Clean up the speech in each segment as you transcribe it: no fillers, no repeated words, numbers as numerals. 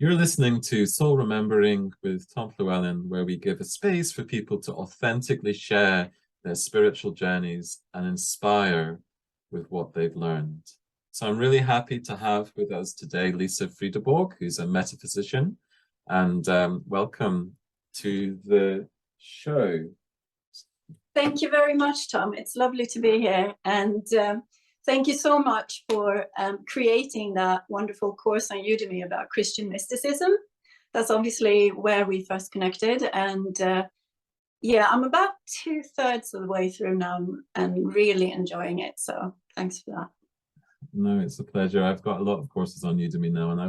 You're listening to Soul Remembering with Tom Llewellyn, where we give a space for people to authentically share their spiritual journeys and inspire with what they've learned. So I'm really happy to have with us today Lisa Frideborg, who's a metaphysician, and welcome to the show. Thank you very much, Tom. It's lovely to be here. And thank you so much for creating that wonderful course on Udemy about Christian mysticism. That's obviously where we first connected. And yeah, I'm about 2/3 of the way through now and really enjoying it. So thanks for that. No, it's a pleasure. I've got a lot of courses on Udemy now, and I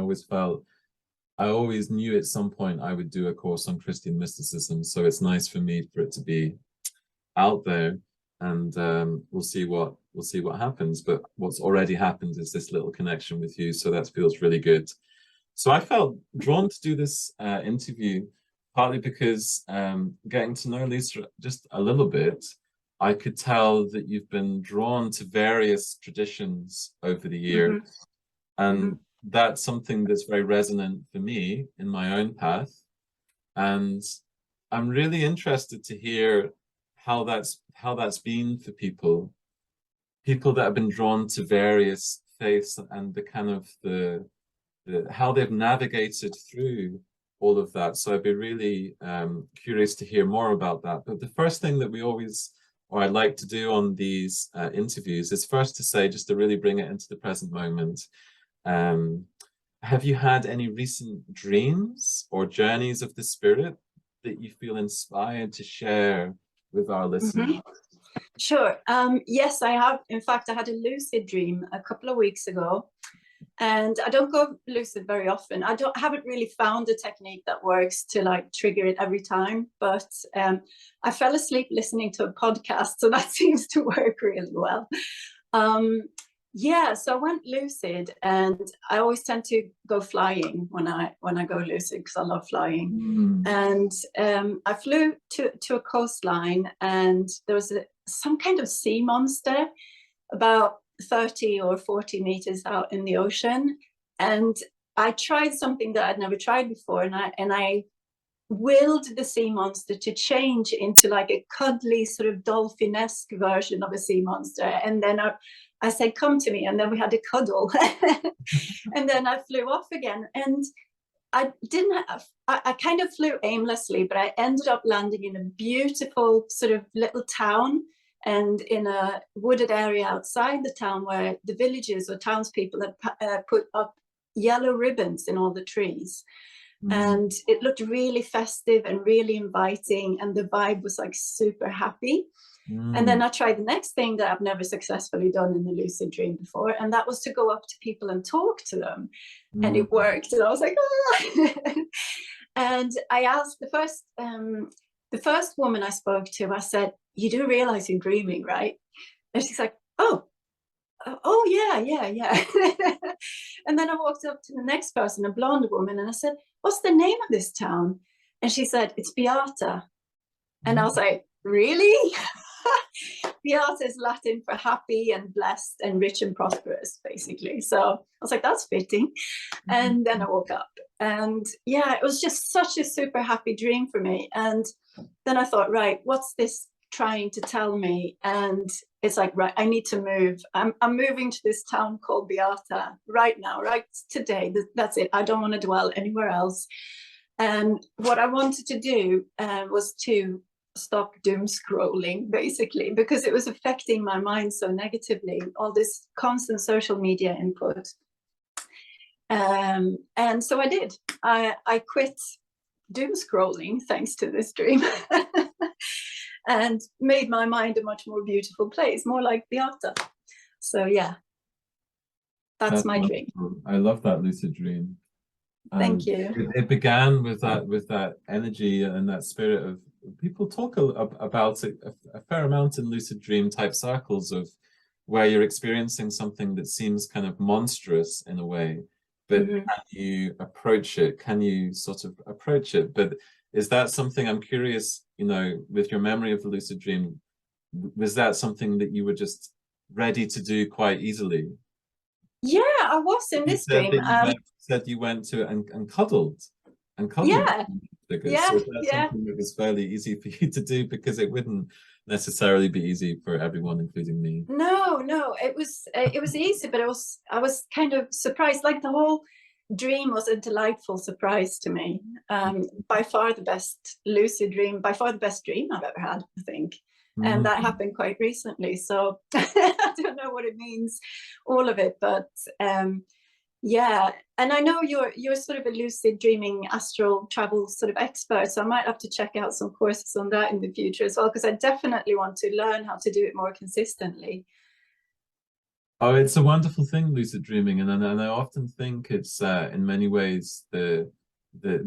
always knew at some point I would do a course on Christian mysticism. So it's nice for me for it to be out there, and we'll see what happens. But what's already happened is this little connection with you, so that feels really good. So I felt drawn to do this interview, partly because getting to know Lisa just a little bit, I could tell that you've been drawn to various traditions over the years, and that's something that's very resonant for me in my own path. And I'm really interested to hear how that's been for people that have been drawn to various faiths, and the kind of the how they've navigated through all of that. So I'd be really curious to hear more about that. But the first thing that I like to do on these interviews is first to say, just to really bring it into the present moment, have you had any recent dreams or journeys of the spirit that you feel inspired to share with our listeners? Sure. Yes, I have. In fact, I had a lucid dream a couple of weeks ago, and I don't go lucid very often. Haven't really found a technique that works to like trigger it every time, but I fell asleep listening to a podcast, so that seems to work really well. Yeah, so I went lucid, and I always tend to go flying when I go lucid because I love flying. And I flew to a coastline, and there was some kind of sea monster about 30 or 40 meters out in the ocean. And I tried something that I'd never tried before, and I willed the sea monster to change into like a cuddly sort of dolphin-esque version of a sea monster. And then I said, come to me. And then we had a cuddle. And then I flew off again. And I kind of flew aimlessly, but I ended up landing in a beautiful sort of little town, and in a wooded area outside the town where the villagers or townspeople had put up yellow ribbons in all the trees. And it looked really festive and really inviting, and the vibe was like super happy. And then I tried the next thing that I've never successfully done in the lucid dream before, and that was to go up to people and talk to them. And it worked, and I was like, ah! And I asked the first woman I spoke to, I said, you do realize you're dreaming, right? And she's like, oh yeah. And then I walked up to the next person, a blonde woman, and I said, what's the name of this town? And she said, it's Beata. And I was like, really? Beata is Latin for happy and blessed and rich and prosperous, basically. So I was like, that's fitting. And then I woke up, and yeah, it was just such a super happy dream for me. And then I thought, right, what's this trying to tell me? And it's like, right, I need to move. I'm moving to this town called Beata right now, right today. That's it. I don't want to dwell anywhere else. And what I wanted to do was to stop doom scrolling, basically, because it was affecting my mind so negatively, all this constant social media input. And so I did. I quit doom scrolling thanks to this dream. And made my mind a much more beautiful place, more like Beata. So yeah, that's my dream. I love that lucid dream. Thank you. It began with that energy and that spirit of, people talk about it a fair amount in lucid dream type circles, of where you're experiencing something that seems kind of monstrous in a way, but can you approach it? Can you sort of approach it? But is that something, I'm curious, with your memory of the lucid dream, was that something that you were just ready to do quite easily? Yeah, I was in this dream. said you went to and cuddled Yeah, figures. So yeah, that's yeah. something that was fairly easy for you to do, because it wouldn't necessarily be easy for everyone, including me. No, no, it was easy, but I was kind of surprised. Like the whole dream was a delightful surprise to me. By far the best lucid dream, by far the best dream I've ever had, I think. And that Mm. happened quite recently. So I don't know what it means, all of it, but yeah. And I know you're sort of a lucid dreaming astral travel sort of expert, so I might have to check out some courses on that in the future as well, because I definitely want to learn how to do it more consistently. Oh, it's a wonderful thing, lucid dreaming, and I often think it's in many ways the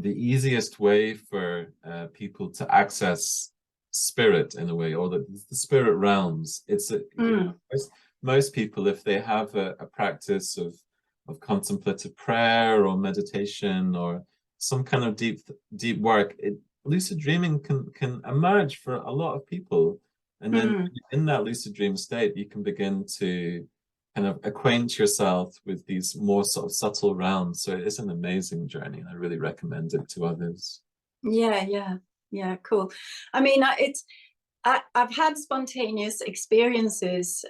easiest way for people to access spirit in a way, or the spirit realms. It's most people, if they have a practice of contemplative prayer or meditation or some kind of deep work, lucid dreaming can emerge for a lot of people, and then in that lucid dream state, you can begin to kind of acquaint yourself with these more sort of subtle realms. So it is an amazing journey, and I really recommend it to others. Yeah, yeah, yeah, cool. I mean, I've had spontaneous experiences,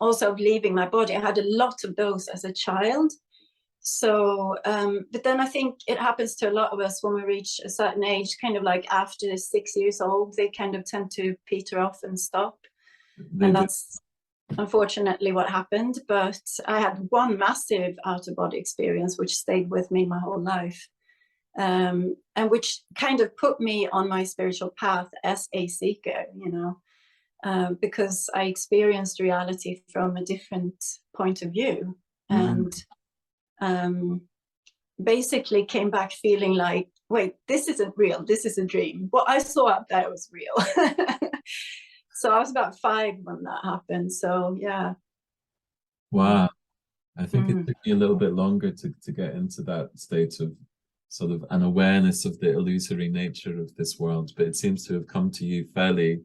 also of leaving my body. I had a lot of those as a child. So, but then I think it happens to a lot of us when we reach a certain age, kind of like after 6 years old, they kind of tend to peter off and stop. They And do. that's unfortunately what happened. But I had one massive out of body experience, which stayed with me my whole life. And which kind of put me on my spiritual path as a seeker, because I experienced reality from a different point of view, Mm. and basically came back feeling like, wait, this isn't real, this is a dream. What I saw out there was real. So I was about 5 when that happened. So yeah. Wow. I think it Mm. took me a little bit longer to get into that state of sort of an awareness of the illusory nature of this world, but it seems to have come to you fairly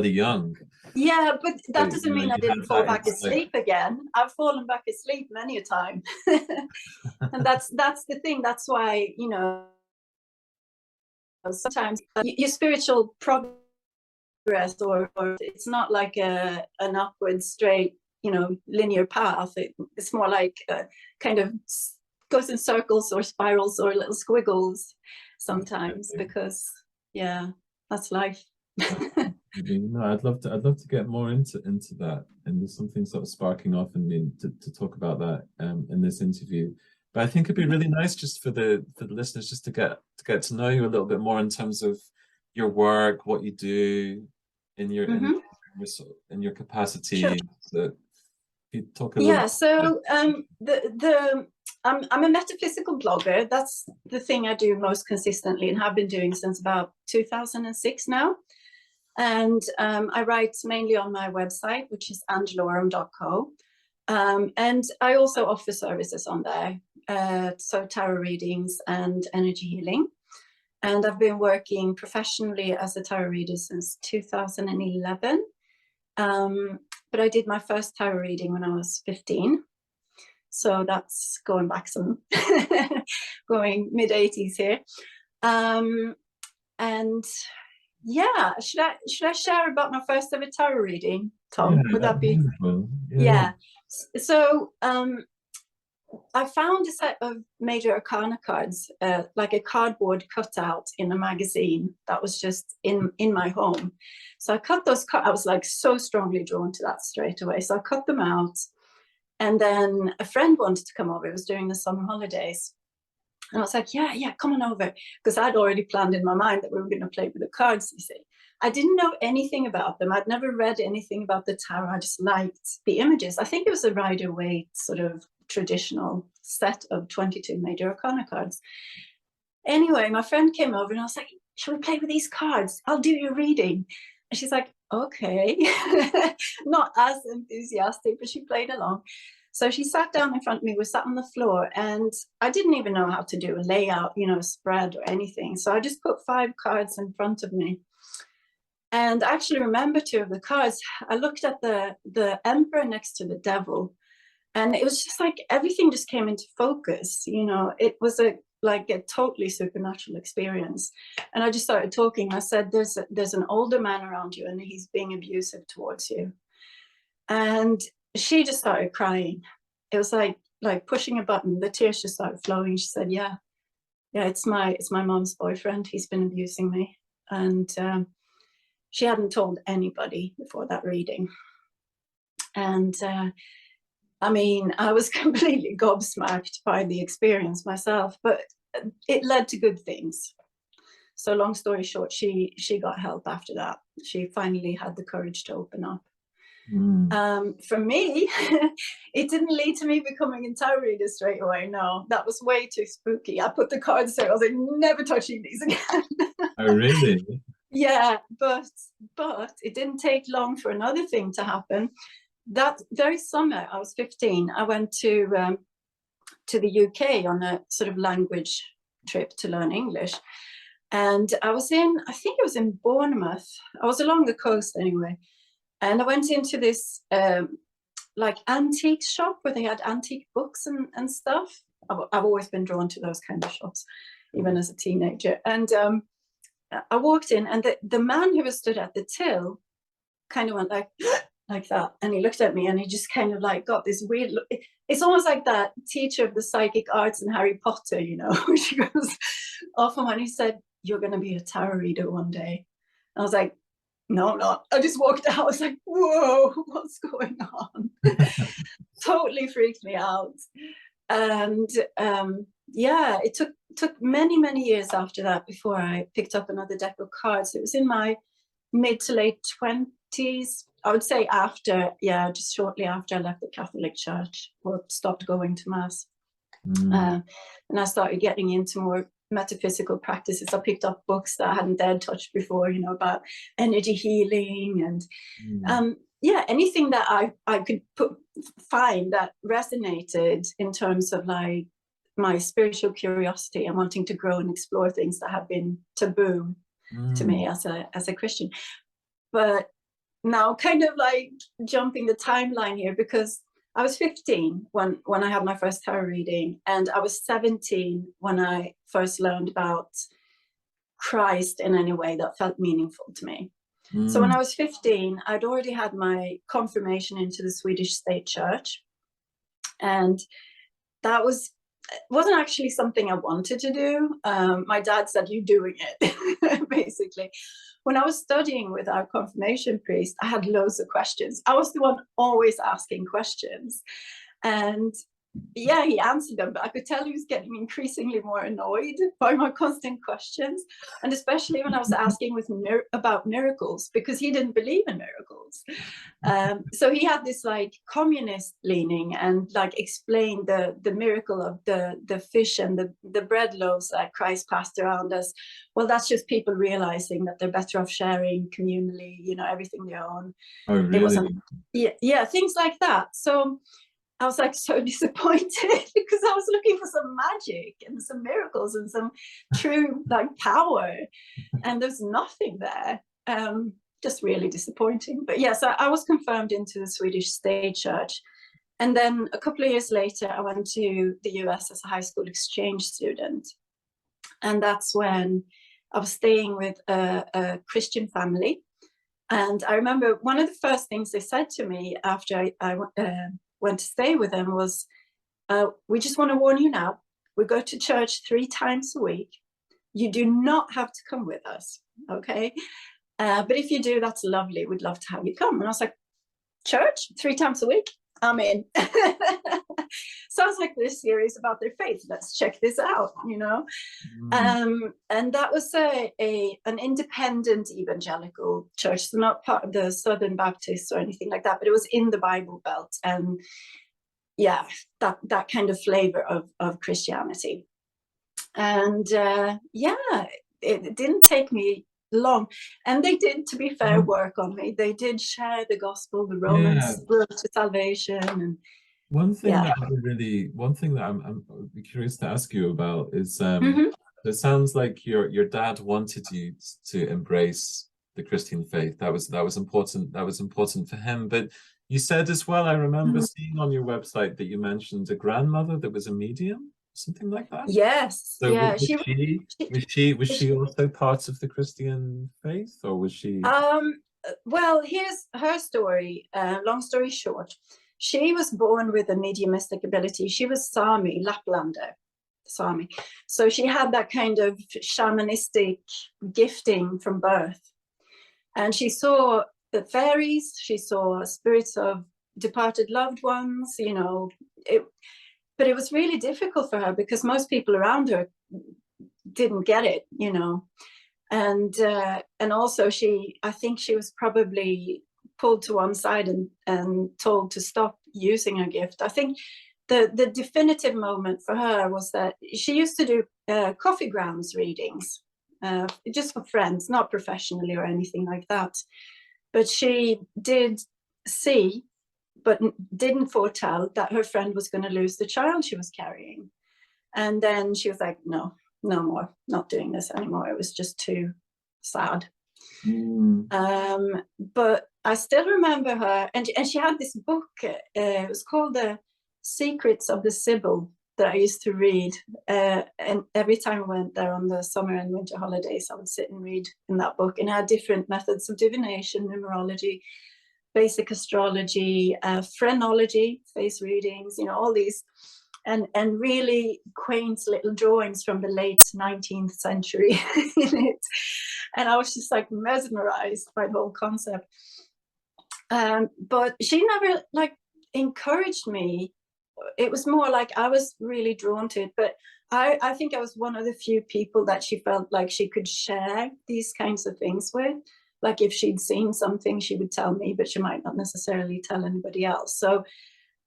young. Yeah, but So, that doesn't mean I you had didn't fall that back insight. asleep again. I've fallen back asleep many a time. And that's the thing. That's why, sometimes your spiritual progress, or it's not like an upward straight, linear path. It's more like kind of goes in circles or spirals or little squiggles sometimes, because yeah, that's life. No, I'd love to get more into that, and there's something sort of sparking off in me to talk about that in this interview. But I think it'd be really nice just for the listeners just to get to know you a little bit more in terms of your work, what you do in your in, Mm-hmm. in your Sure. capacity. So you talk a little Yeah, so I'm a metaphysical blogger. That's the thing I do most consistently and have been doing since about 2006 now. And I write mainly on my website, which is angelorum.co. And I also offer services on there, so tarot readings and energy healing. And I've been working professionally as a tarot reader since 2011. But I did my first tarot reading when I was 15. So that's going back some, going mid 80s here. And yeah, should I share about my first ever tarot reading, Yeah, Tom? Would that'd that be be? wonderful. Yeah. Yeah. So I found a set of major arcana cards, like a cardboard cutout in a magazine that was just in my home. So I cut those cards. I was like so strongly drawn to that straight away. So I cut them out. And then a friend wanted to come over. It was during the summer holidays. And I was like, yeah, come on over. Because I'd already planned in my mind that we were going to play with the cards, you see. I didn't know anything about them. I'd never read anything about the tarot. I just liked the images. I think it was a Rider-Waite sort of traditional set of 22 major arcana cards. Anyway, my friend came over and I was like, should we play with these cards? I'll do your reading. And she's like, okay. Not as enthusiastic, but she played along. So she sat down in front of me. We sat on the floor, and I didn't even know how to do a layout, spread or anything. So I just put 5 cards in front of me. And I actually remember 2 of the cards. I looked at the emperor next to the devil, And it was just like everything just came into focus, you know. It was like a totally supernatural experience. And I just started talking. I said, there's an older man around you and he's being abusive towards you. And she just started crying. It was like pushing a button. The tears just started flowing. She said, yeah, it's my mom's boyfriend. He's been abusing me. And she hadn't told anybody before that reading. And I mean, I was completely gobsmacked by the experience myself, but it led to good things. So long story short, she got help after that. She finally had the courage to open up. For me, it didn't lead to me becoming a tarot reader straight away. No, that was way too spooky. I put the cards there. I was like, never touching these again. Oh, really? Yeah, but it didn't take long for another thing to happen. That very summer, I was 15. I went to the UK on a sort of language trip to learn English. And I think it was in Bournemouth. I was along the coast anyway. And I went into this like antique shop where they had antique books and stuff. I've always been drawn to those kind of shops, even as a teenager. And I walked in, and the man who was stood at the till kind of went like that. And he looked at me and he just kind of like got this weird look. It's almost like that teacher of the psychic arts in Harry Potter, you know, where she goes off on, and he said, "You're going to be a tarot reader one day." And I was like, "No, I'm not." I just walked out. I was like, whoa, what's going on? Totally freaked me out. And yeah, it took many years after that before I picked up another deck of cards. It was in my mid to late 20s. I would say just shortly after I left the Catholic Church or stopped going to Mass. And I started getting into more metaphysical practices. I picked up books that I hadn't dared touch before, you know, about energy healing and anything that I could find that resonated in terms of like my spiritual curiosity and wanting to grow and explore things that have been taboo to me as a Christian. But now kind of like jumping the timeline here, because I was 15 when I had my first tarot reading, and I was 17 when I first learned about Christ in any way that felt meaningful to me. So when I was 15, I'd already had my confirmation into the Swedish State Church, and that wasn't actually something I wanted to do. My dad said, "You're doing it," basically. When I was studying with our confirmation priest, I had loads of questions. I was the one always asking questions. And yeah, he answered them, but I could tell he was getting increasingly more annoyed by my constant questions. And especially when I was asking about miracles, because he didn't believe in miracles. So he had this like communist leaning and like explained the miracle of the fish and the bread loaves that Christ passed around as, well, that's just people realizing that they're better off sharing communally, you know, everything they own. Oh, really? It wasn't, yeah, things like that. So I was like so disappointed because I was looking for some magic and some miracles and some true like power, and there's nothing there. Just really disappointing. But yes, I was confirmed into the Swedish State Church, and then a couple of years later I went to the US as a high school exchange student, and that's when I was staying with a Christian family. And I remember one of the first things they said to me after I went to stay with them was, "We just want to warn you now, we go to church 3 times a week. You do not have to come with us, okay? But if you do, that's lovely. We'd love to have you come." And I was like, "Church 3 times a week? I'm in." Sounds like they're serious about their faith. Let's check this out, you know. And that was an independent evangelical church, so not part of the Southern Baptists or anything like that, but it was in the Bible Belt, and yeah, that kind of flavor of Christianity. And it didn't take me long, and they did, to be fair, work on me. They did share the gospel, the Romans road to salvation. And one thing that I'm curious to ask you about is it sounds like your dad wanted you to embrace the Christian faith. That was important for him. But You said as well, I remember seeing on your website that you mentioned a grandmother that was a medium, something like that. Yes, So yeah, was she she also part of the Christian faith, or was she? well, here's her story. Long story short, she was born with a mediumistic ability. She was Sami, Laplander, Sami. So she had that kind of shamanistic gifting from birth. And she saw the fairies, she saw spirits of departed loved ones, you know. But it was really difficult for her because most people around her didn't get it, you know. And also I think she was probably pulled to one side and told to stop using her gift. I think the definitive moment for her was that she used to do coffee grounds readings, just for friends, not professionally or anything like that. But she did see, but didn't foretell that her friend was going to lose the child she was carrying. And then she was like, no more, not doing this anymore. It was just too sad. But I still remember her, and she had this book. It was called The Secrets of the Sibyl that I used to read. And every time I went there on the summer and winter holidays, I would sit and read in that book. And it had different methods of divination, numerology, basic astrology, phrenology, face readings, you know, all these. And really quaint little drawings from the late 19th century in it. And I was just like mesmerized by the whole concept. But she never like encouraged me. It was more like I was really drawn to it. But I think I was one of the few people that she felt like she could share these kinds of things with. Like if she'd seen something, she would tell me, but she might not necessarily tell anybody else. So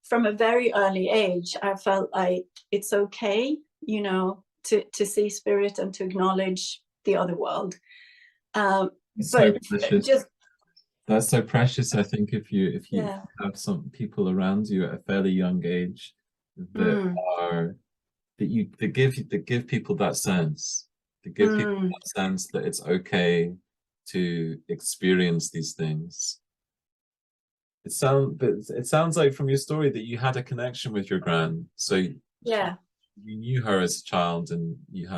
from a very early age, I felt like it's okay, you know, to see spirit and to acknowledge the other world. It's so precious. Just that's so precious. I think if you yeah. have some people around you at a fairly young age that are that give people that sense, that give people that sense that it's okay to experience these things. It sounds like from your story that you had a connection with your gran. So Yeah. you knew her as a child, and you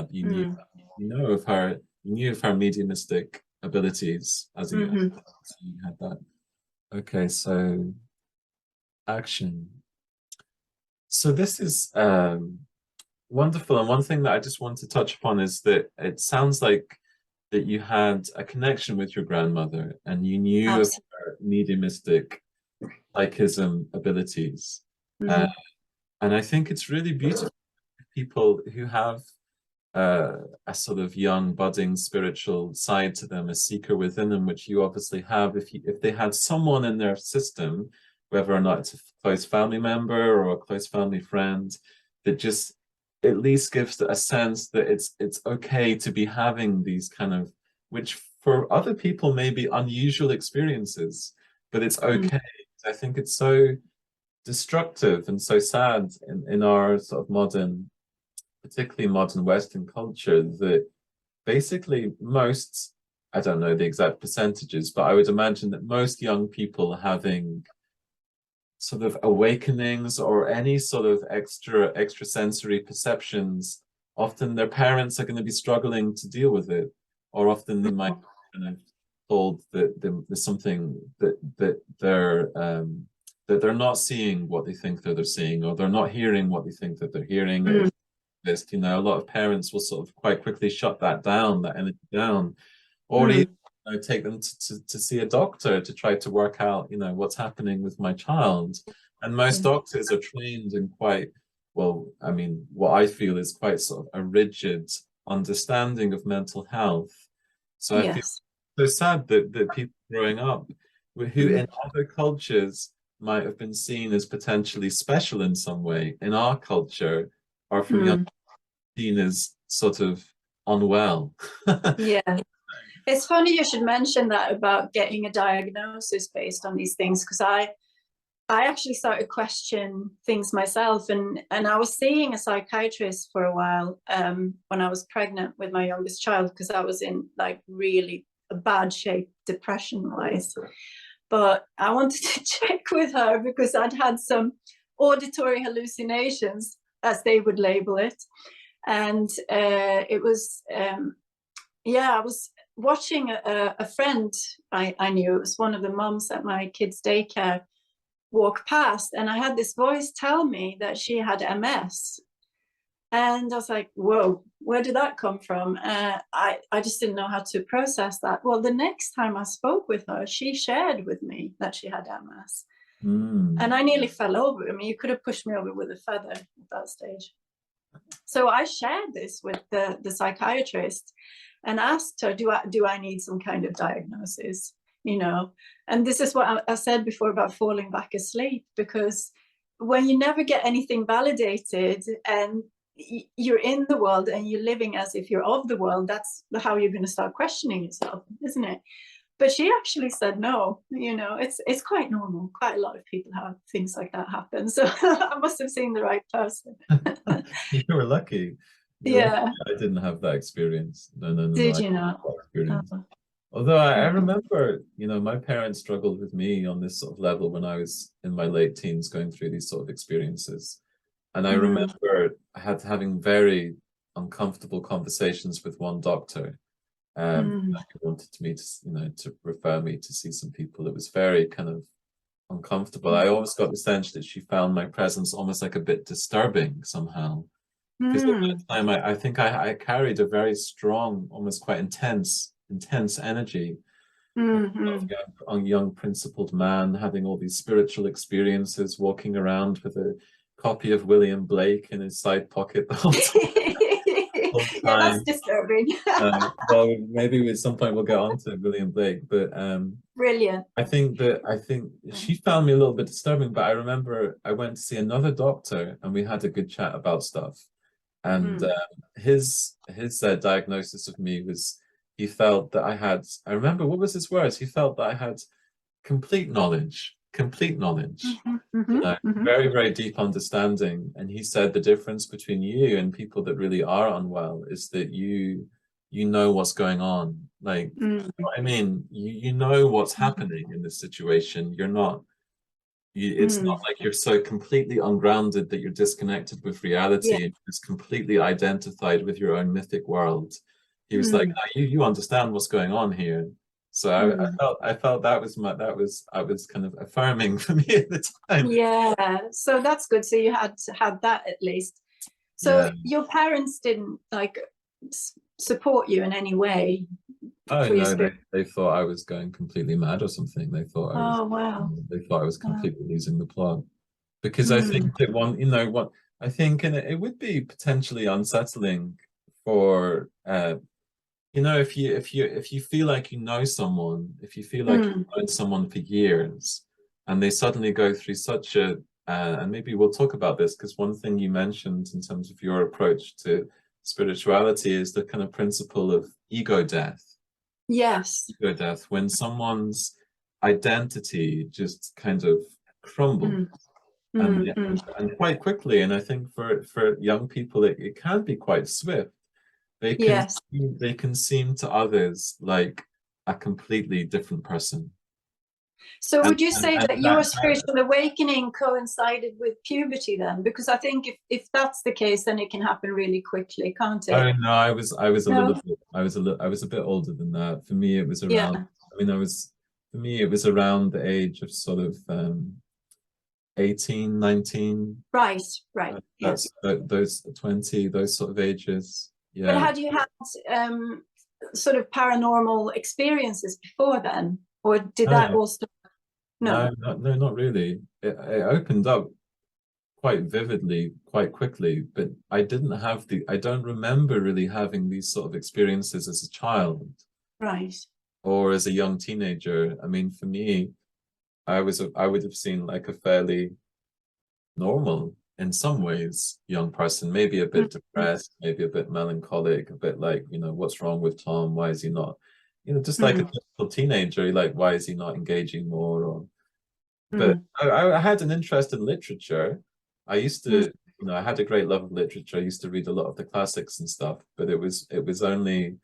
knew of her mediumistic abilities as you had that. Okay, so action. So this is wonderful, and one thing that I just want to touch upon is that it sounds like that you had a connection with your grandmother, and you knew of her mediumistic psychism abilities. And I think it's really beautiful people who have a sort of young budding spiritual side to them, a seeker within them, which you obviously have. If they had someone in their system, whether or not it's a close family member or a close family friend, that just at least gives a sense that it's okay to be having these kind of, which for other people may be unusual experiences, but it's okay. I think it's so destructive and so sad in our sort of modern, particularly modern Western culture, that basically most, I don't know the exact percentages, but I would imagine that most young people having sort of awakenings or any sort of extrasensory perceptions, often their parents are going to be struggling to deal with it, or often they might be kind of told that there's something that they're not seeing what they think that they're seeing, or they're not hearing what they think that they're hearing. Or this, you know, a lot of parents will sort of quite quickly shut that energy down, or even take them to see a doctor to try to work out, you know, what's happening with my child. And most doctors are trained in quite, well, I mean, what I feel is quite sort of a rigid understanding of mental health. So I feel so sad that people growing up who in other cultures might have been seen as potentially special in some way, in our culture are from young seen as sort of unwell. Yeah. It's funny you should mention that about getting a diagnosis based on these things, because I actually started to question things myself, and I was seeing a psychiatrist for a while when I was pregnant with my youngest child, because I was in like really a bad shape depression wise, but I wanted to check with her because I'd had some auditory hallucinations, as they would label it. And it was, yeah, I was watching a friend I knew. It was one of the moms at my kids' daycare walk past, and I had this voice tell me that she had MS. And I was like, whoa, where did that come from? I just didn't know how to process that. Well, the next time I spoke with her, she shared with me that she had MS. And I nearly fell over. I mean, you could have pushed me over with a feather at that stage. So I shared this with the psychiatrist and asked her, do I need some kind of diagnosis? You know, and this is what I said before about falling back asleep, because when you never get anything validated and you're in the world and you're living as if you're of the world, that's how you're going to start questioning yourself, isn't it? But she actually said no. You know, it's quite normal. Quite a lot of people have things like that happen. So I must have seen the right person. You were lucky. Yeah. I didn't have that experience. No. Did you not? Experience. Oh. Although I remember, you know, my parents struggled with me on this sort of level when I was in my late teens going through these sort of experiences. And I remember having very uncomfortable conversations with one doctor. He wanted me to, you know, to refer me to see some people. It was very kind of uncomfortable. I always got the sense that she found my presence almost like a bit disturbing somehow. Because at that time, I think I carried a very strong, almost quite intense energy. A young principled man having all these spiritual experiences, walking around with a copy of William Blake in his side pocket the whole time. Yeah, that's disturbing. Well, maybe at some point we'll get on to William Blake, but Brilliant. I think she found me a little bit disturbing, but I remember I went to see another doctor and we had a good chat about stuff. And his diagnosis of me was, he felt that I remember, what was his words? He felt that I had complete knowledge, very, very deep understanding. And he said the difference between you and people that really are unwell is that you know what's going on. Like, you know what I mean, you know what's happening in this situation. You're not, it's not like you're so completely ungrounded that you're disconnected with reality and just completely identified with your own mythic world. He was like, no, you understand what's going on here. So I felt that was kind of affirming for me at the time. Yeah, so that's good. So you had that at least. So your parents didn't like support you in any way? Oh no, they thought I was going completely mad or something. They thought I was. Oh wow. They thought I was completely losing the plot. Because I think that you know what I think, and it would be potentially unsettling for you know, if you feel like you know someone, if you feel like you've known someone for years, and they suddenly go through such a and maybe we'll talk about this, because one thing you mentioned in terms of your approach to spirituality is the kind of principle of ego death. Yes. Ego death, when someone's identity just kind of crumbles. And quite quickly. And I think for young people, it can be quite swift. They can seem to others like a completely different person. So would you say that your spiritual awakening coincided with puberty then? Because I think if that's the case, then it can happen really quickly, can't it? Oh no, I was a bit older than that. For me, it was around. I mean, for me, it was around the age of sort of 18, 19. Right. That's those 20, those sort of ages. Yeah. But had you had sort of paranormal experiences before then, or did that all start? No, not really. It opened up quite vividly, quite quickly, but I don't remember really having these sort of experiences as a child. Right. Or as a young teenager. I mean, for me, I would have seen like a fairly normal, in some ways, young person, maybe a bit depressed, maybe a bit melancholic, a bit like, you know, what's wrong with Tom? Why is he not, you know, just like a typical teenager, like, why is he not engaging more? Or, but I had an interest in literature. I used to, you know, I had a great love of literature. I used to read a lot of the classics and stuff, but it was only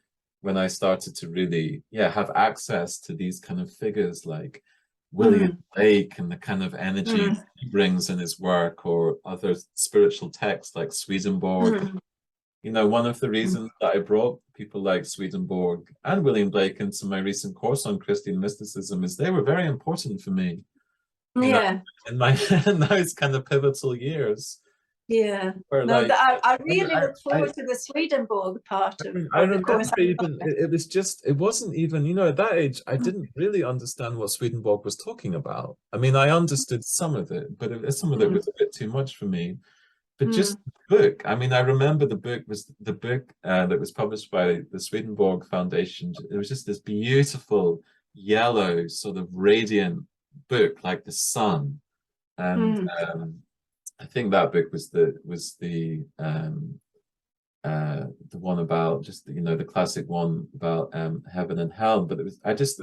when I started to really, have access to these kind of figures like William Blake and the kind of energy he brings in his work, or other spiritual texts like Swedenborg. You know, one of the reasons that I brought people like Swedenborg and William Blake into my recent course on Christian mysticism is they were very important for me. You know, in my in those kind of pivotal years. Yeah. Where, No, like, I really look forward to the Swedenborg part of the course. Even it was just, it wasn't even, you know, at that age I didn't really understand what Swedenborg was talking about. I mean, I understood some of it, but some of it was a bit too much for me. But just the book, I mean, I remember the book was the book that was published by the Swedenborg Foundation. It was just this beautiful yellow sort of radiant book like the sun. And I think that book was the one about just, you know, the classic one about heaven and hell. But there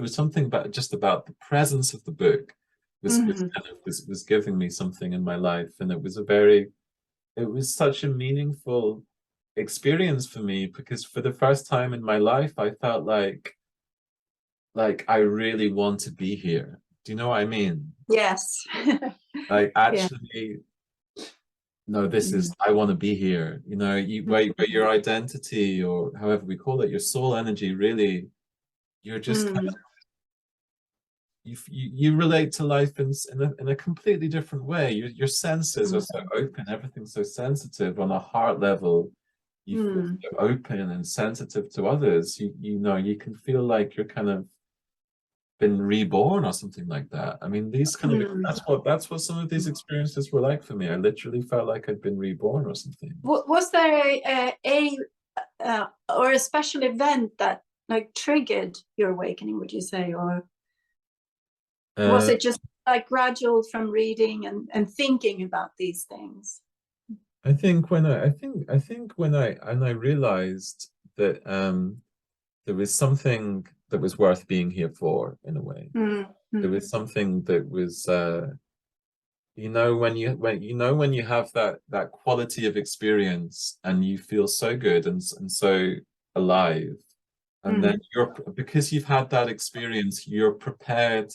was something about the presence of the book was giving me something in my life, and it was such a meaningful experience for me, because for the first time in my life I felt like I really want to be here. Do you know what I mean? Yes. Like, actually, no, this is, I want to be here. You know, where your identity, or however we call it, your soul energy, really, you're just kind of, you relate to life in a completely different way. Your senses are so open, everything's so sensitive on a heart level. You feel so open and sensitive to others. You know, you can feel like you're kind of been reborn or something like that. I mean, these kind of, that's what some of these experiences were like for me. I literally felt like I'd been reborn or something. Was there or a special event that like triggered your awakening, would you say, or was it just like gradual from reading and thinking about these things? I think when I realized that there was something that was worth being here for, in a way. There was something that was you know, when you have that quality of experience and you feel so good and so alive, and then because you've had that experience, you're prepared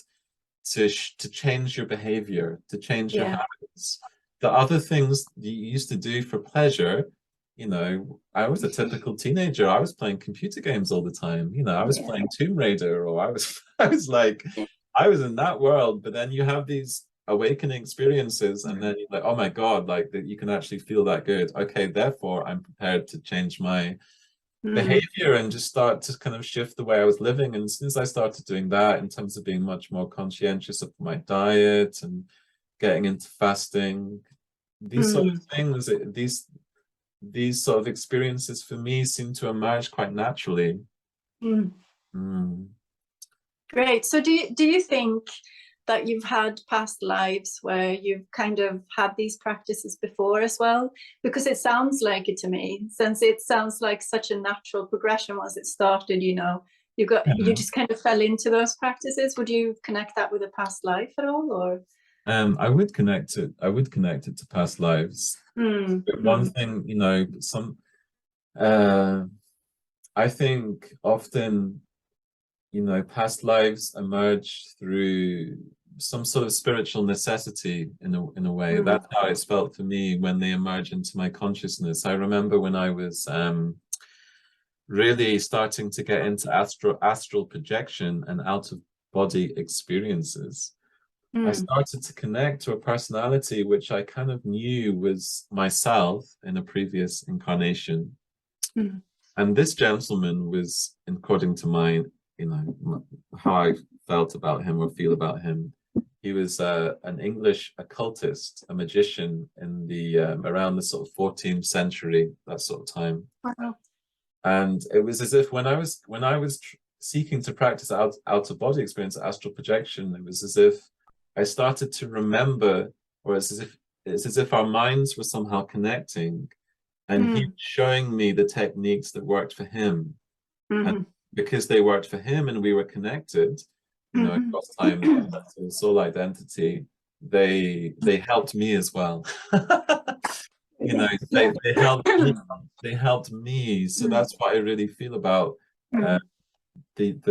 to change your behavior, to change your habits. The other things you used to do for pleasure, you know, I was a typical teenager. I was playing computer games all the time. You know, I was playing Tomb Raider, or I was I was in that world. But then you have these awakening experiences, and then you're like, oh my God, like that you can actually feel that good. Okay, therefore I'm prepared to change my behavior and just start to kind of shift the way I was living. And since I started doing that, in terms of being much more conscientious of my diet and getting into fasting, these sort of things, these sort of experiences for me seem to emerge quite naturally. Great. So do you think that you've had past lives where you've kind of had these practices before as well? Because it sounds like it to me, since it sounds like such a natural progression once it started, you know, you just kind of fell into those practices. Would you connect that with a past life at all, or? I would connect it to past lives. But one thing, you know, I think often, you know, past lives emerge through some sort of spiritual necessity in a way. That's how it's felt for me when they emerge into my consciousness. I remember when I was really starting to get into astral projection and out of body experiences. I started to connect to a personality which I kind of knew was myself in a previous incarnation. And this gentleman was, according to my, you know, how I felt about him or feel about him, he was an English occultist, a magician in the around the sort of 14th century, that sort of time. Wow. And it was as if when I was seeking to practice out of body experience, astral projection, it was as if I started to remember, or it's as if our minds were somehow connecting, and he was showing me the techniques that worked for him. And because they worked for him and we were connected, you know, across time, soul identity, they helped me as well. You know, they helped me. So that's what I really feel about the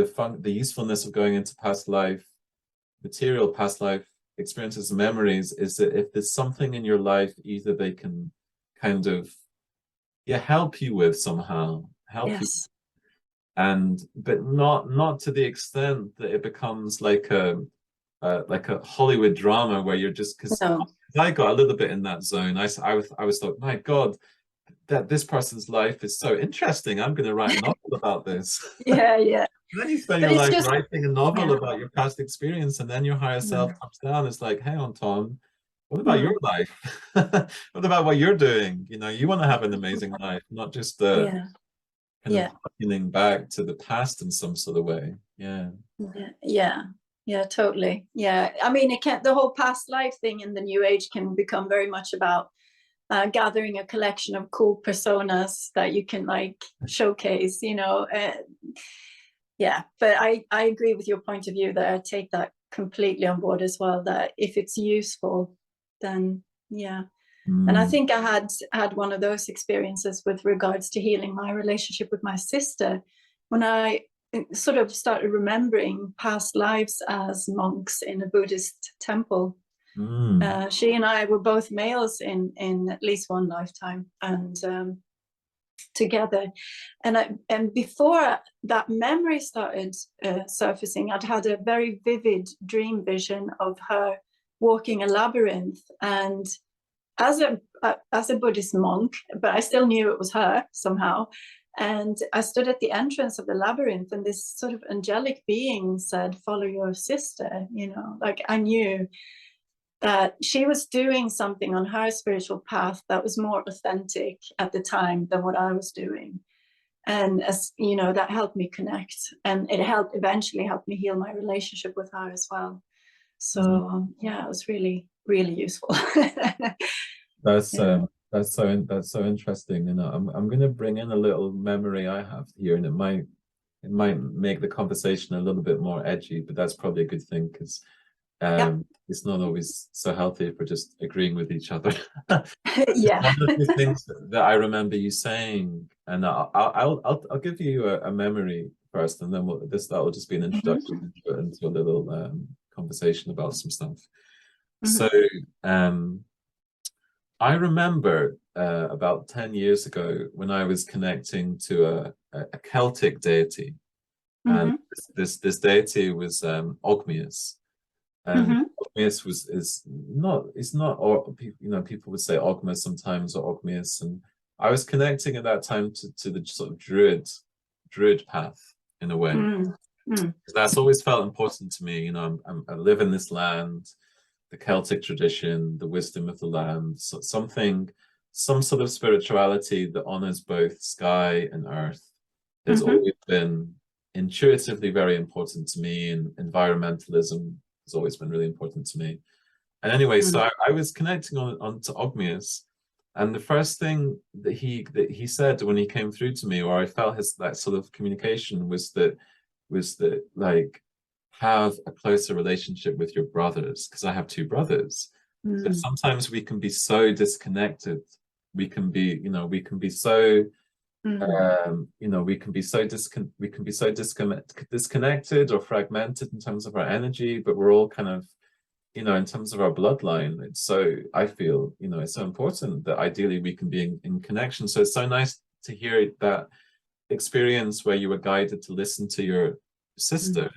usefulness of going into past life material past life experiences and memories is that if there's something in your life, either they can kind of help you with somehow, help you, Yes. and but not to the extent that it becomes like a Hollywood drama where you're just, because No. I got a little bit in that zone. I was thought, my God, that this person's life is so interesting. I'm going to write a novel about this. Yeah, yeah. And then you spend But your it's life just, writing a novel yeah. about your past experience, and then your higher self comes down. It's like, hang on, Tom, what about your Mm. life? What about what you're doing? You know, you want to have an amazing life, not just Yeah, kind of yeah, harkening back to the past in some sort of way. Yeah. yeah, yeah, yeah, totally. Yeah, I mean, it can, the whole past life thing in the new age can become very much about gathering a collection of cool personas that you can like showcase, you know. Yeah, but I agree with your point of view that I take that completely on board as well, that if it's useful, then yeah. And I Mm. think I had one of those experiences with regards to healing my relationship with my sister when I sort of started remembering past lives as monks in a Buddhist temple. Mm. She and I were both males in at least one lifetime, and together. And before that memory started surfacing, I'd had a very vivid dream vision of her walking a labyrinth, and as a Buddhist monk, but I still knew it was her somehow. And I stood at the entrance of the labyrinth, and this sort of angelic being said, "Follow your sister." You know, like I knew that she was doing something on her spiritual path that was more authentic at the time than what I was doing. And as you know, that helped me connect, and it helped eventually help me heal my relationship with her as well. Mm. So yeah, it was really, really useful. That's Yeah. that's so interesting. You know, I'm going to bring in a little memory I have here, and it might make the conversation a little bit more edgy, but that's probably a good thing because Yeah. it's not always so healthy if we're just agreeing with each other. Yeah. One of the things that I remember you saying, and I'll give you a memory first, and then that will just be an introduction into a little conversation about some stuff. So I remember about 10 years ago when I was connecting to a Celtic deity, and this deity was Ogmius. And Ogmius is not, it's not, or you know, people would say Ogma sometimes or Ogmius, and I was connecting at that time to the sort of druid path in a way. That's always felt important to me. You know, I live in this land, the Celtic tradition, the wisdom of the land, so some sort of spirituality that honors both sky and earth has always been intuitively very important to me, and environmentalism has always been really important to me. And anyway, so I was connecting on to Ogmius, and the first thing that he said when he came through to me, or I felt that sort of communication, was that like, have a closer relationship with your brothers, because I have two brothers. So sometimes we can be so disconnected. We can be, you know, we can be so you know, we can be so disconnected or fragmented in terms of our energy, but we're all kind of, you know, in terms of our bloodline, it's so, I feel, you know, it's so important that ideally we can be in connection. So it's so nice to hear that experience where you were guided to listen to your sister.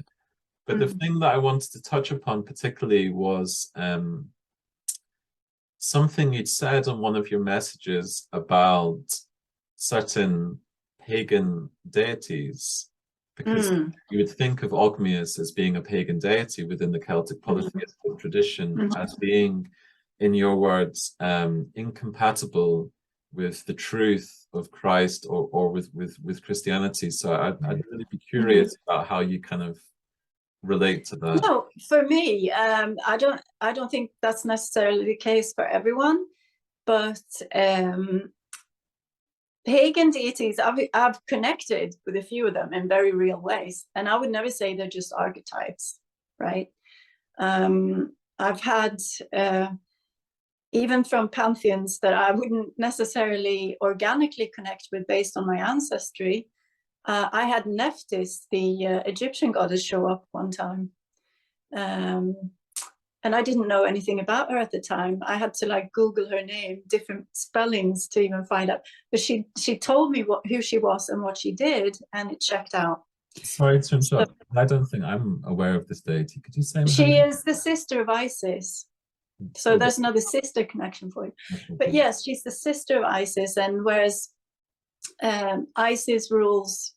But the thing that I wanted to touch upon particularly was something you'd said on one of your messages about certain pagan deities, because you would think of Ogmius as being a pagan deity within the Celtic polytheistic tradition, as being, in your words, incompatible with the truth of Christ, or with Christianity. So I'd really be curious about how you kind of relate to that. No, for me, I don't think that's necessarily the case for everyone, but pagan deities, I've connected with a few of them in very real ways, and I would never say they're just archetypes, right? I've had even from pantheons that I wouldn't necessarily organically connect with based on my ancestry. I had Nephthys, the Egyptian goddess, show up one time. And I didn't know anything about her at the time. I had to like Google her name, different spellings to even find out. But she told me who she was and what she did, and it checked out. Sorry to interrupt. I don't think I'm aware of this deity. Could you say her She name? is the sister of Isis. So there's another sister connection for you. But yes, she's the sister of Isis. And whereas Isis rules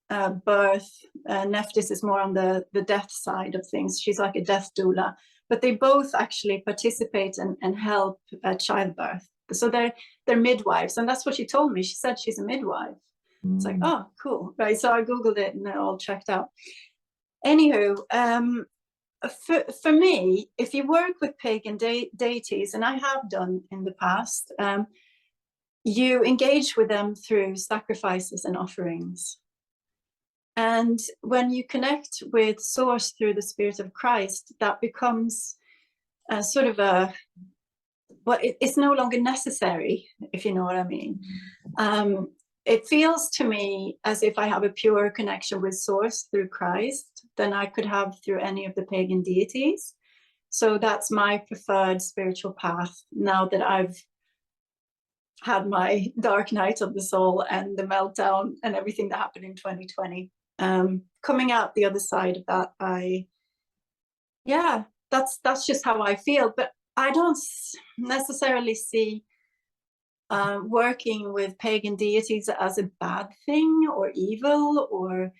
birth, Nephthys is more on the death side of things. She's like a death doula. But they both actually participate and help childbirth. So they're midwives. And that's what she told me. She said she's a midwife. It's like, oh, cool. Right. So I Googled it and it all checked out. Anywho, for me, if you work with pagan deities, and I have done in the past, you engage with them through sacrifices and offerings. And when you connect with Source through the Spirit of Christ, that becomes sort of it's no longer necessary, if you know what I mean. It feels to me as if I have a pure connection with Source through Christ than I could have through any of the pagan deities. So that's my preferred spiritual path now that I've had my dark night of the soul and the meltdown and everything that happened in 2020. Coming out the other side of that, that's just how I feel. But I don't necessarily see working with pagan deities as a bad thing or evil, or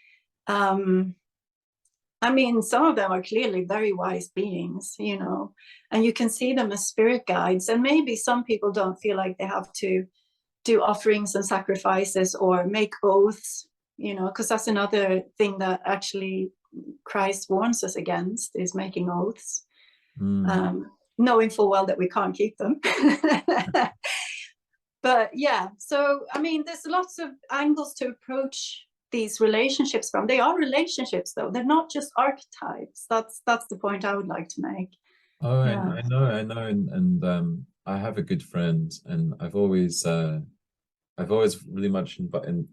I mean, some of them are clearly very wise beings, you know, and you can see them as spirit guides. And maybe some people don't feel like they have to do offerings and sacrifices or make oaths, you know, because that's another thing that actually Christ warns us against, is making oaths, knowing full well that we can't keep them. But yeah, so I mean, there's lots of angles to approach these relationships from. They are relationships, though. They're not just archetypes. That's the point I would like to make. Oh, yeah. I know, and I have a good friend, and I've always really much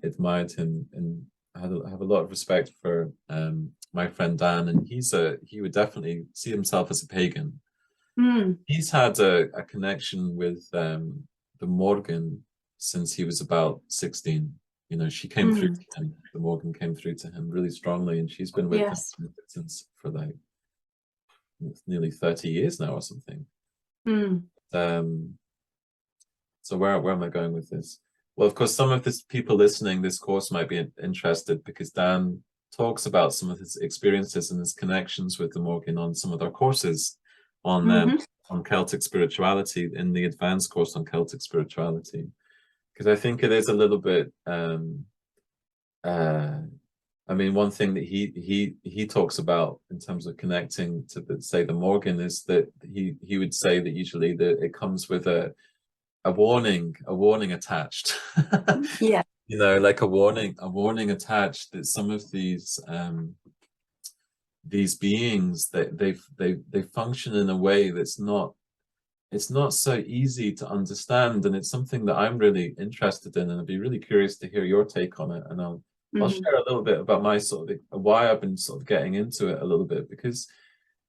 admired him, and I have a lot of respect for my friend Dan, and he would definitely see himself as a pagan. He's had a connection with the Morgan since he was about 16. You know, she came through to him. The Morgan came through to him really strongly, and she's been with him since for like nearly 30 years now or something. So where am I going with this? Well, of course, some of the people listening this course might be interested, because Dan talks about some of his experiences and his connections with the Morgan on some of their courses on Celtic spirituality, in the advanced course on Celtic spirituality, because I think it is a little bit I mean, one thing that he talks about in terms of connecting to the Morgan is that he would say that usually that it comes with a warning attached. Yeah. You know, like a warning attached, that some of these beings, that they function in a way that's not, it's not so easy to understand, and it's something that I'm really interested in, and I'd be really curious to hear your take on it. And I'll share a little bit about my sort of why I've been sort of getting into it a little bit, because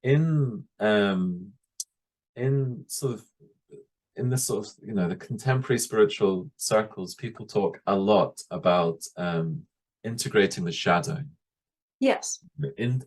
in sort of in the sort of, you know, the contemporary spiritual circles, people talk a lot about integrating the shadow. Yes.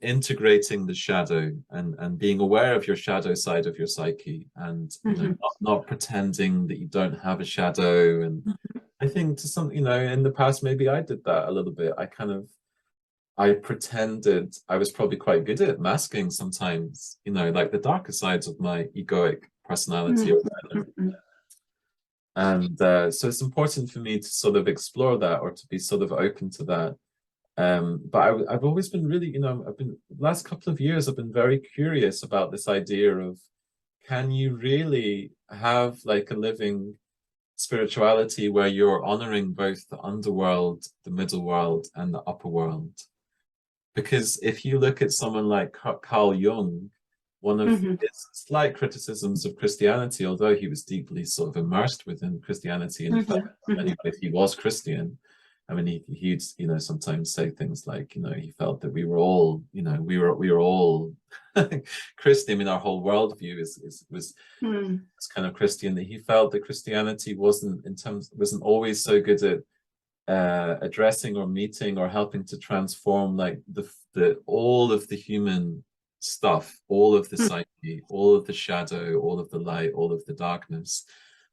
Integrating the shadow and being aware of your shadow side of your psyche, and you know, not pretending that you don't have a shadow. And I think to some, you know, in the past, maybe I did that a little bit. I pretended. I was probably quite good at masking sometimes, you know, like the darker sides of my egoic personality. And so it's important for me to sort of explore that, or to be sort of open to that. But I've always been really, you know, the last couple of years, I've been very curious about this idea of, can you really have like a living spirituality where you're honoring both the underworld, the middle world, and the upper world? Because if you look at someone like Carl Jung, one of his slight criticisms of Christianity, although he was deeply sort of immersed within Christianity, and in fact, in many ways he was Christian, I mean, he'd, you know, sometimes say things like, you know, he felt that we were all, you know, we were all Christian. I mean, our whole worldview was kind of Christian. That he felt that Christianity wasn't always so good at addressing or meeting or helping to transform like the all of the human stuff, all of the psyche, all of the shadow, all of the light, all of the darkness.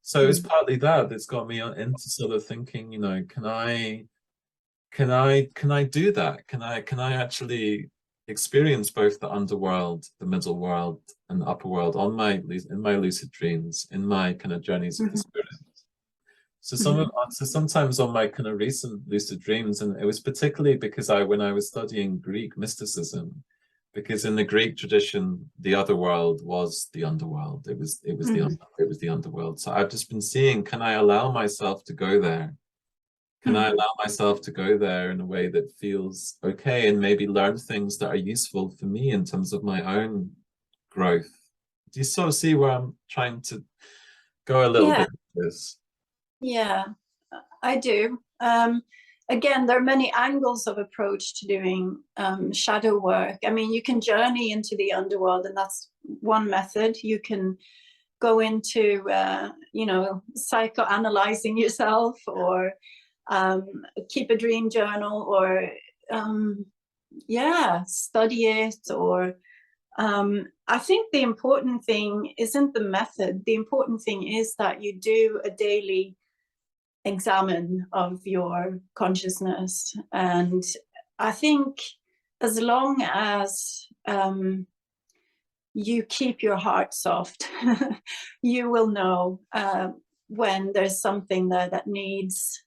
So it's partly that's got me into sort of thinking, you know, can I do that? Can I actually experience both the underworld, the middle world, and the upper world in my lucid dreams, in my kind of journeys of the spirit? So sometimes on my kind of recent lucid dreams, and it was particularly because when I was studying Greek mysticism, because in the Greek tradition, the other world was the underworld. It was the underworld. So I've just been seeing, can I allow myself to go there? Can I allow myself to go there in a way that feels okay, and maybe learn things that are useful for me in terms of my own growth? Do you sort of see where I'm trying to go a little bit with this? Yeah, I do. Again, there are many angles of approach to doing shadow work. I mean, you can journey into the underworld, and that's one method. You can go into, you know, psychoanalyzing yourself, or keep a dream journal, or yeah, study it. Or I think the important thing isn't the method. The important thing is that you do a daily examine of your consciousness. And I think as long as you keep your heart soft, you will know when there's something there that needs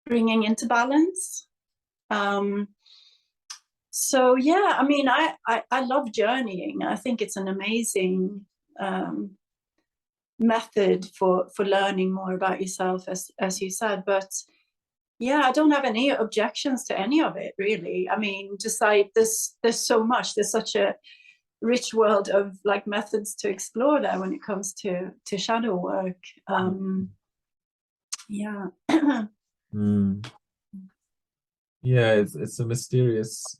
bringing into balance. So yeah, I mean, I love journeying. I think it's an amazing method for learning more about yourself, as you said. But yeah, I don't have any objections to any of it, really. I mean, just like there's so much, there's such a rich world of like methods to explore there when it comes to shadow work. Yeah. Yeah, it's a mysterious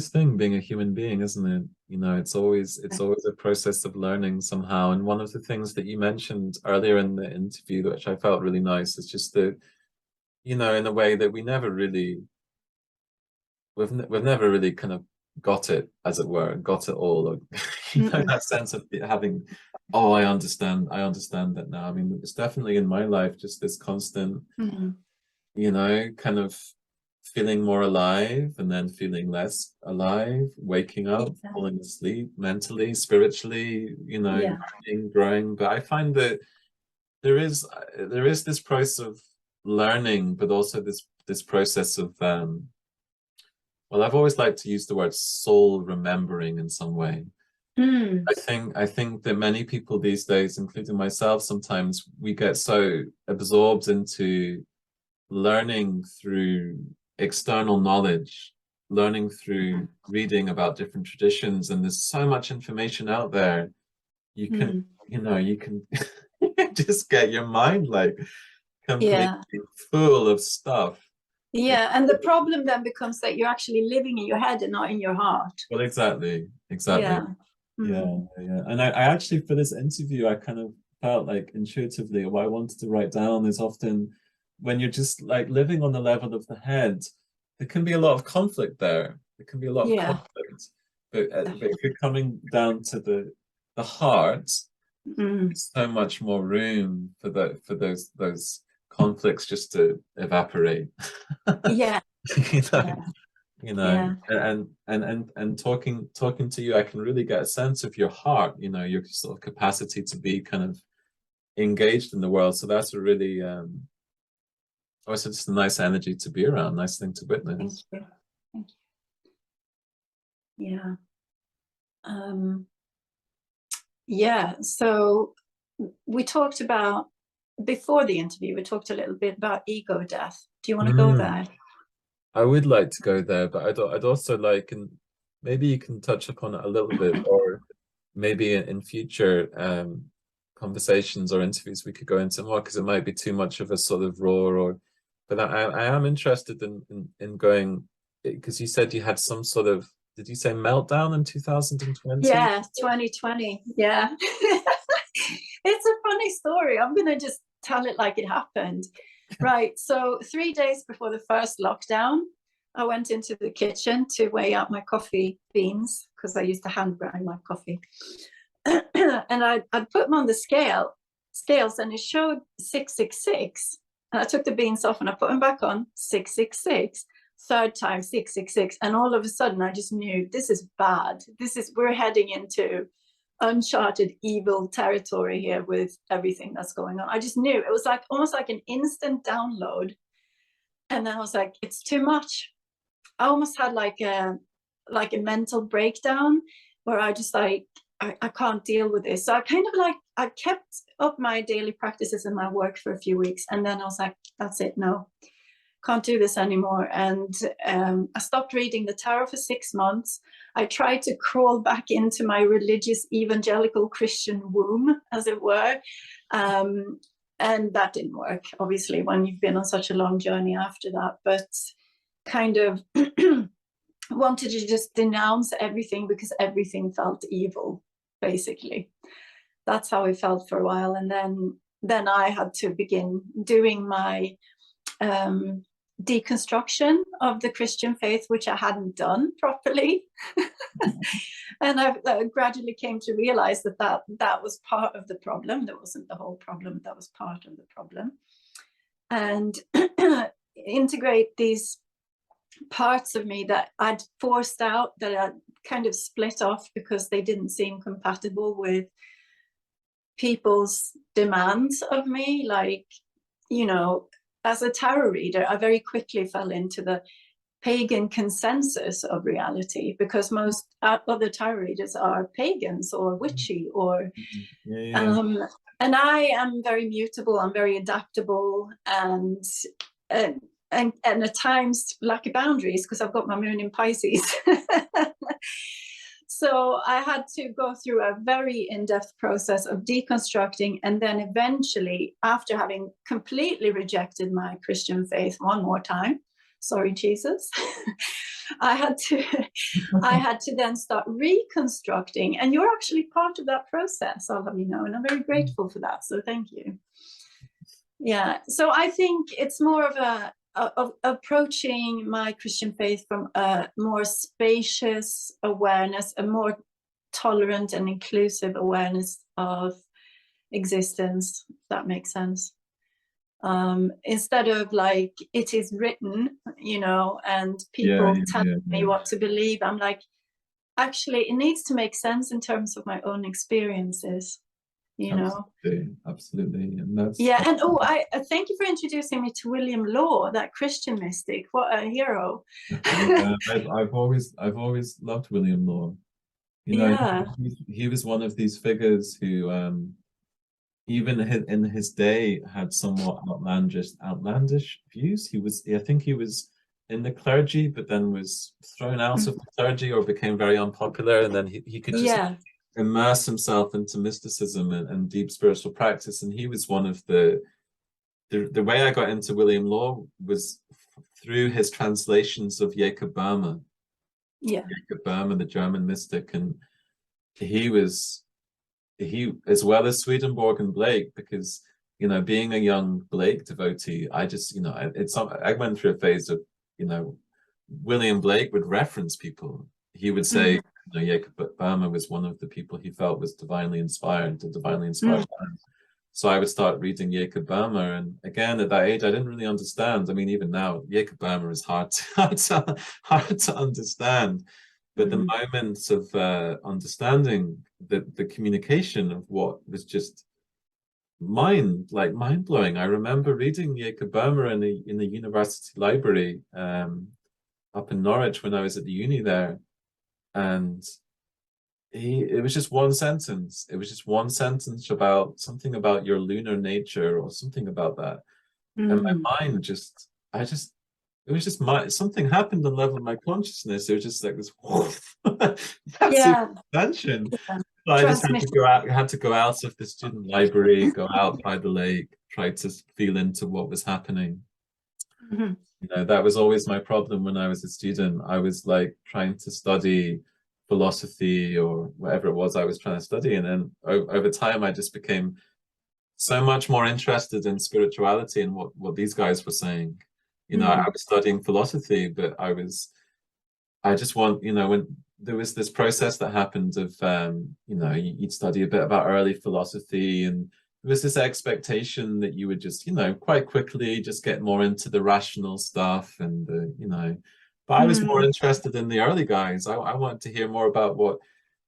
thing being a human being, isn't it? You know, it's always a process of learning somehow. And one of the things that you mentioned earlier in the interview, which I felt really nice, is just that, you know, in a way that we've never really kind of got it, as it were, got it all. Or, you know, that sense of having, oh, I understand that now. I mean, it's definitely in my life just this constant, you know, kind of feeling more alive and then feeling less alive, waking up, falling asleep, mentally, spiritually, you know, growing. But I find that there is this process of learning, but also this process of well, I've always liked to use the word soul remembering in some way. I think that many people these days, including myself, sometimes we get so absorbed into learning through external knowledge, learning through reading about different traditions, and there's so much information out there. You can, you know, you can just get your mind like completely full of stuff. Yeah, and the problem then becomes that you're actually living in your head and not in your heart. Well, exactly. Yeah. And I actually, for this interview, I kind of felt like intuitively what I wanted to write down is often when you're just like living on the level of the head, there can be a lot of conflict there. There can be a lot of conflict, but if you're coming down to the heart, there's so much more room for those conflicts just to evaporate. You know, and talking to you, I can really get a sense of your heart, you know, your sort of capacity to be kind of engaged in the world. So that's a really it's just a nice energy to be around, nice thing to witness. Thank you. Yeah. So we talked about, before the interview, we talked a little bit about ego death. Do you want to go there? I would like to go there, but I'd also like, and maybe you can touch upon it a little bit, or maybe in future conversations or interviews we could go into more, because it might be too much of a sort of raw, But I am interested in going, because you said you had some sort of, did you say meltdown in 2020? Yeah, 2020. Yeah. It's a funny story. I'm going to just tell it like it happened. Right. So 3 days before the first lockdown, I went into the kitchen to weigh out my coffee beans because I used to hand grind my coffee. And I'd put them on the scales and it showed 666. And I took the beans off and I put them back on, 666. Third time, 666. And all of a sudden I just knew this is bad. We're heading into uncharted evil territory here with everything that's going on. I just knew. It was like almost like an instant download. And then I was like, it's too much. I almost had like a mental breakdown where I just like, I can't deal with this. So I kind of like, I kept up my daily practices and my work for a few weeks. And then I was like, that's it. No, can't do this anymore. And I stopped reading the tarot for 6 months. I tried to crawl back into my religious evangelical Christian womb, as it were. And that didn't work, obviously, when you've been on such a long journey after that. But kind of wanted to just denounce everything because everything felt evil, basically. That's how I felt for a while. And then I had to begin doing my deconstruction of the Christian faith, which I hadn't done properly. And I gradually came to realize that was part of the problem. That wasn't the whole problem, that was part of the problem. And integrate these parts of me that I'd forced out, that I'd kind of split off because they didn't seem compatible with people's demands of me. Like, you know, as a tarot reader, I very quickly fell into the pagan consensus of reality because most other tarot readers are pagans or witchy or and I am very mutable, I'm very adaptable, and at times lack of boundaries because I've got my moon in Pisces. So I had to go through a very in-depth process of deconstructing, and then eventually, after having completely rejected my Christian faith one more time, sorry Jesus, I had to then start reconstructing. And you're actually part of that process, I'll have you know, and I'm very grateful for that. So thank you. Yeah. So I think it's more of approaching my Christian faith from a more spacious awareness, a more tolerant and inclusive awareness of existence, if that makes sense. Instead of like, it is written, you know, and people tell me what to believe. I'm like, actually, it needs to make sense in terms of my own experiences. You know, absolutely. And that's and I thank you for introducing me to William Law, that Christian mystic. What a hero. I've always loved William Law. You know, he was one of these figures who even in his day had somewhat outlandish views. I think he was in the clergy, but then was thrown out of the clergy or became very unpopular, and then he could just immerse himself into mysticism and deep spiritual practice. And he was one of the way I got into William Law was through his translations of Jacob Boehme. Jacob Boehme, the German mystic, and he as well as Swedenborg and Blake, because you know, being a young Blake devotee, I just, you know, I went through a phase of, you know, William Blake would reference people. He would say, you know, Jacob Boehme was one of the people he felt was divinely inspired, the divinely inspired man. So I would start reading Jacob Boehme, and again, at that age, I didn't really understand. I mean, even now, Jacob Boehme is hard to understand. But the moments of understanding the communication of what was just mind-blowing. I remember reading Jacob Boehme in the university library up in Norwich when I was at the uni there, and it was just one sentence. It was just one sentence about something about your lunar nature or something about that, and my mind it was just something happened on the level of my consciousness. It was just like this massive expansion. So I just had to go out of the student library, go out by the lake, try to feel into what was happening. Mhm. You know, that was always my problem when I was a student. I was like trying to study philosophy or whatever it was I was trying to study. And then over time, I just became so much more interested in spirituality and what these guys were saying. You know, I was studying philosophy, but I just want, you know, when there was this process that happened of, you know, you'd study a bit about early philosophy, and there was this expectation that you would just, you know, quite quickly just get more into the rational stuff and the, you know, but I was more interested in the early guys. I wanted to hear more about what,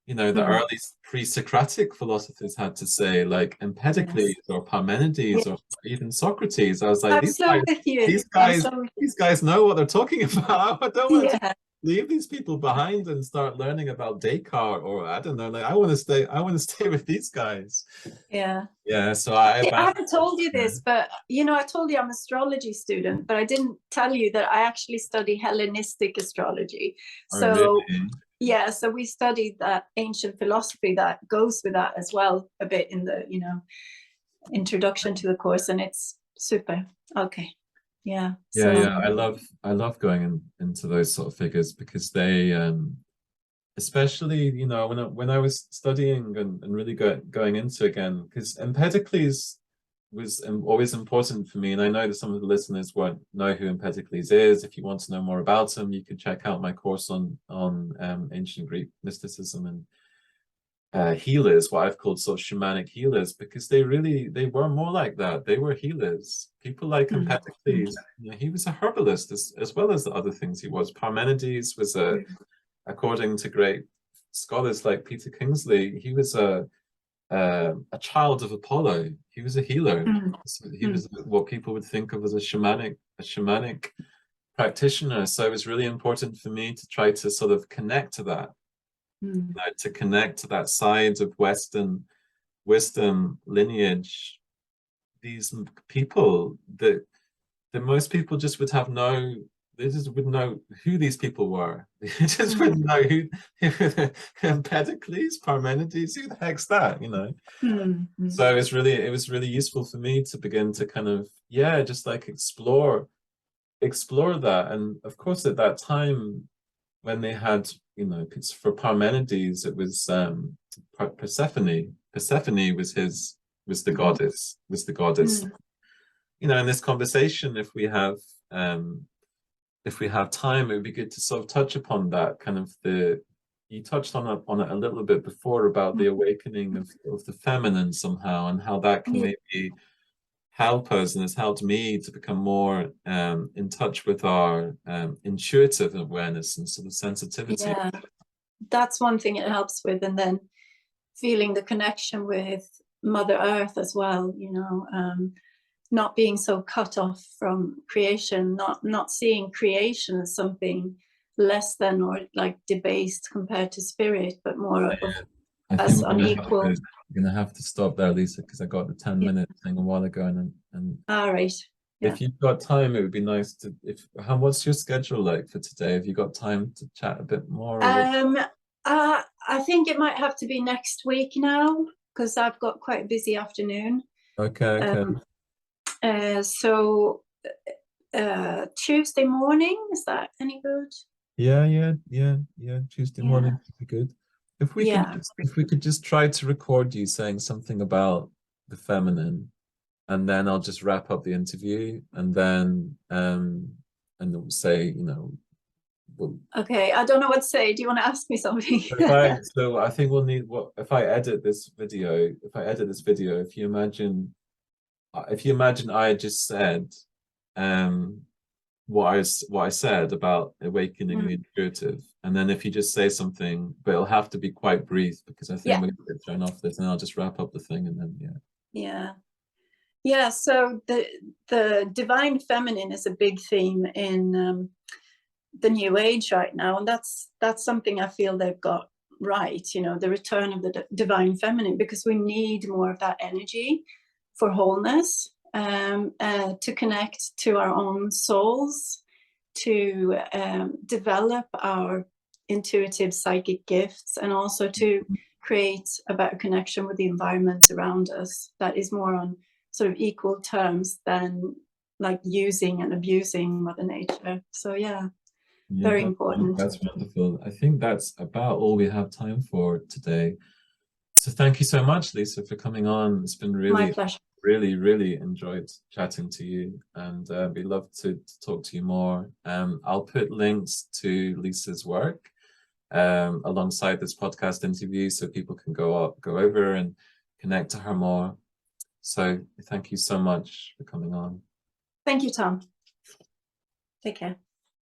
you know, the early pre-Socratic philosophers had to say, like Empedocles or Parmenides or even Socrates. I was like, I'm so with you. I'm so with you. these guys know what they're talking about. I don't want to Yeah, leave these people behind and start learning about Descartes or I don't know. Like I want to stay with these guys. yeah. Yeah, so I haven't told you this, but you know, I told you I'm an astrology student, but I didn't tell you that I actually study Hellenistic astrology. Oh, So really? yeah, so we studied that ancient philosophy that goes with that as well, a bit in the, you know, introduction to the course, and it's super. Okay. Yeah. Yeah, So yeah. I love going into those sort of figures because they especially, you know, when I was studying and really going into again, because Empedocles was always important for me, and I know that some of the listeners won't know who Empedocles is. If you want to know more about him, you can check out my course on ancient Greek mysticism and healers, what I've called sort of shamanic healers, because they were more like that. They were healers. People like Empedocles, you know, he was a herbalist as well as the other things he was. Parmenides was according to great scholars like Peter Kingsley, he was a child of Apollo. He was a healer. So he was what people would think of as a shamanic practitioner. So it was really important for me to try to sort of connect to that, to connect to that side of Western wisdom lineage. These people that most people just would have no, they just wouldn't know who these people were. They just wouldn't know who Empedocles, Parmenides, who the heck's that, you know? So it was really useful for me to begin to kind of, yeah, just like explore that. And of course, at that time, when they had, you know, for Parmenides, it was Persephone. Persephone was the goddess, You know, in this conversation, if we have time, it would be good to sort of touch upon that kind of you touched on it a little bit before about the awakening of the feminine somehow and how that can maybe help us and has helped me to become more in touch with our intuitive awareness and sort of sensitivity. yeah, that's one thing it helps with, and then feeling the connection with Mother Earth as well, you know, not being so cut off from creation, not seeing creation as something less than or like debased compared to spirit, but more of I as think unequal. we're gonna have to stop there, Lisa, because I got the 10-minute thing a while ago, and All right. Yeah. if you've got time, it would be nice to what's your schedule like for today? Have you got time to chat a bit more? I think it might have to be next week now because I've got quite a busy afternoon. Okay. So Tuesday morning, is that any good? Yeah. Tuesday morning would be good. If we could just try to record you saying something about the feminine, and then I'll just wrap up the interview, and then say, you know, okay, I don't know what to say. Do you want to ask me something? So I think we'll need if I edit this video, if you imagine I had just said what I said about awakening the intuitive, and then if you just say something, but it'll have to be quite brief because I think we'll get thrown off this, and I'll just wrap up the thing, and then yeah. So the divine feminine is a big theme in the new age right now, and that's something I feel they've got right, you know, the return of the divine feminine, because we need more of that energy for wholeness, to connect to our own souls, to develop our intuitive psychic gifts, and also to create a better connection with the environment around us that is more on sort of equal terms than like using and abusing Mother Nature. So yeah, Yeah, very important. that's wonderful. I think that's about all we have time for today. So thank you so much, Lisa, for coming on. It's been My pleasure. really enjoyed chatting to you, and we'd love to talk to you more. I'll put links to Lisa's work alongside this podcast interview so people can go over and connect to her more. So thank you so much for coming on. Thank you, Tom. Take care.